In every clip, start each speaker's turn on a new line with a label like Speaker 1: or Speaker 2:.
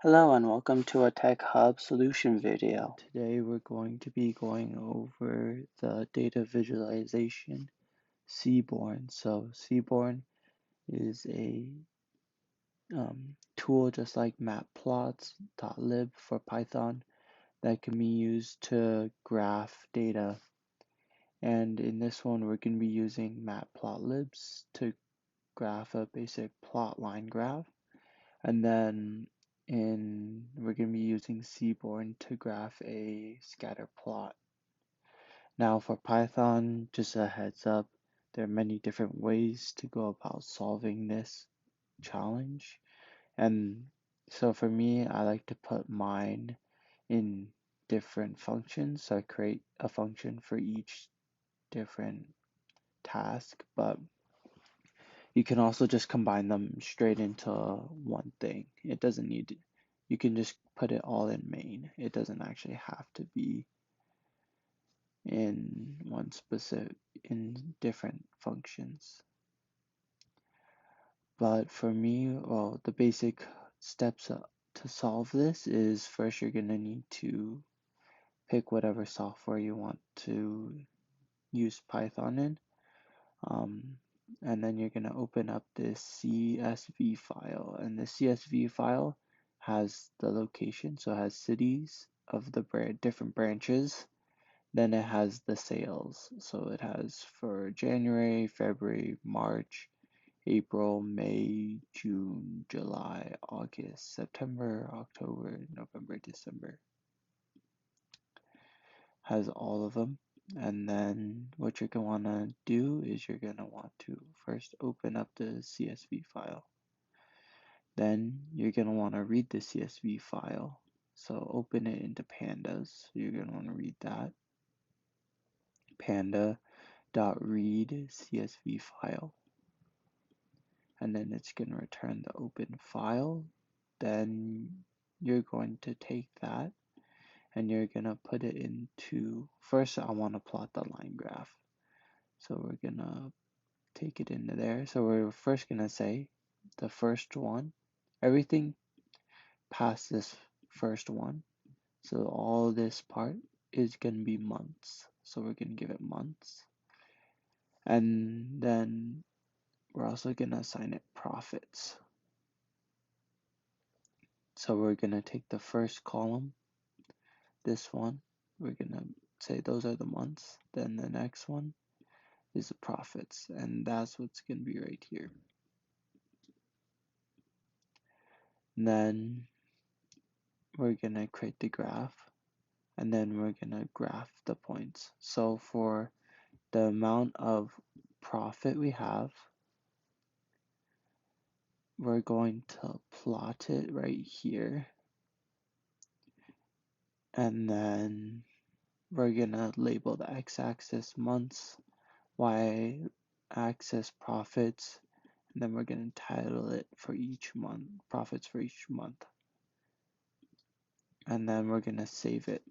Speaker 1: Hello and welcome to a Tech Hub solution video. Today we're going to be going over the data visualization Seaborn. So Seaborn is a tool just like matplots.lib for Python that can be used to graph data. And in this one we're going to be using matplotlibs to graph a basic plot line graph. And then we're going to be using Seaborn to graph a scatter plot. Now for Python, just a heads up, there are many different ways to go about solving this challenge. And so for me, I like to put mine in different functions. So I create a function for each different task, but you can also just combine them straight into one thing. It doesn't need, you can just put it all in main. It doesn't actually have to be in one specific, in different functions. But for me, well, the basic steps to solve this is first you're gonna need to pick whatever software you want to use Python in. And then you're going to open up this CSV file, and the CSV file has the location, so it has cities of the different branches. Then it has the sales, so it has for January, February, March, April, May, June, July, August, September, October, November, December. Has all of them. And then what you're going to want to do is you're going to want to first open up the CSV file. Then you're going to want to read the CSV file. So open it into pandas. So you're going to want to read that. Panda.read CSV file. And then it's going to return the open file. Then you're going to take that and you're going to put it into, first I want to plot the line graph. So we're gonna take it into there. So we're first gonna say the first one, everything past this first one. So all this part is gonna be months. So we're gonna give it months. And then we're also gonna assign it profits. So we're gonna take the first column, this one, we're gonna say those are the months. Then the next one is the profits, and that's what's gonna be right here. And then we're gonna create the graph, and then we're gonna graph the points. So for the amount of profit we have, we're going to plot it right here, and then we're gonna label the x-axis months, y-axis profits, and then we're gonna title it for each month, profits for each month. And then we're gonna save it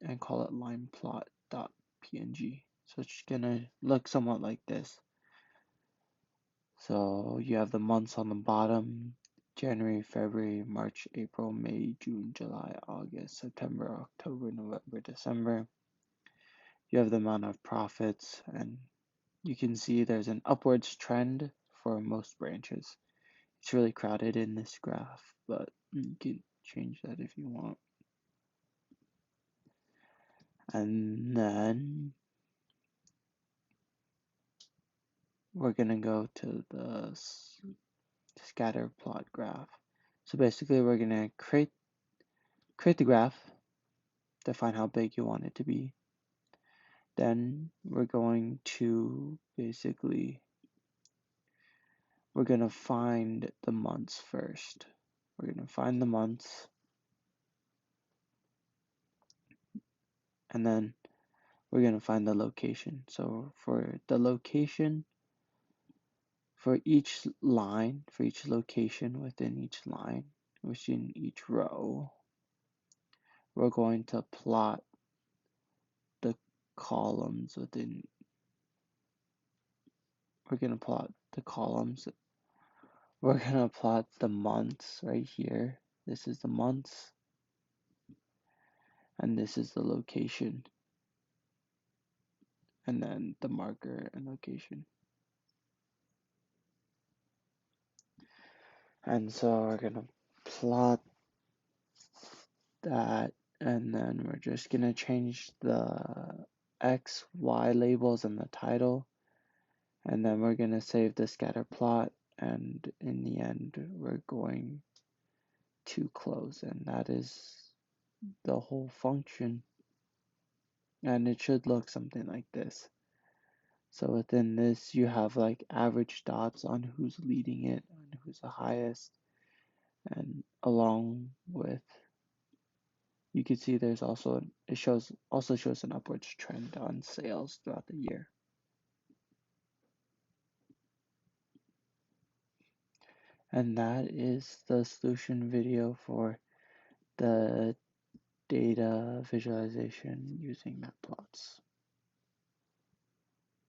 Speaker 1: and call it lineplot.png. So it's gonna look somewhat like this. So you have the months on the bottom: January, February, March, April, May, June, July, August, September, October, November, December. You have the amount of profits, and you can see there's an upwards trend for most branches. It's really crowded in this graph, but you can change that if you want. And then we're gonna go to the scatter plot graph. So basically we're gonna create the graph, define how big you want it to be. Then we're going to we're gonna find the months first. We're gonna find the months, and then we're gonna find the location. So for the location, for each line, for each location within each line, within each row, we're going to plot the columns within, we're going to plot the columns, we're going to plot the months right here This is the months, and this is the location, and then the marker and location. And so we're gonna plot that, and then we're just gonna change the X, Y labels in the title, and then we're gonna save the scatter plot, and in the end we're going to close, and that is the whole function. And it should look something like this. So within this you have like average dots on who's leading it and who's the highest, and along with, you can see there's also, it shows an upwards trend on sales throughout the year. And that is the solution video for the data visualization using matplots.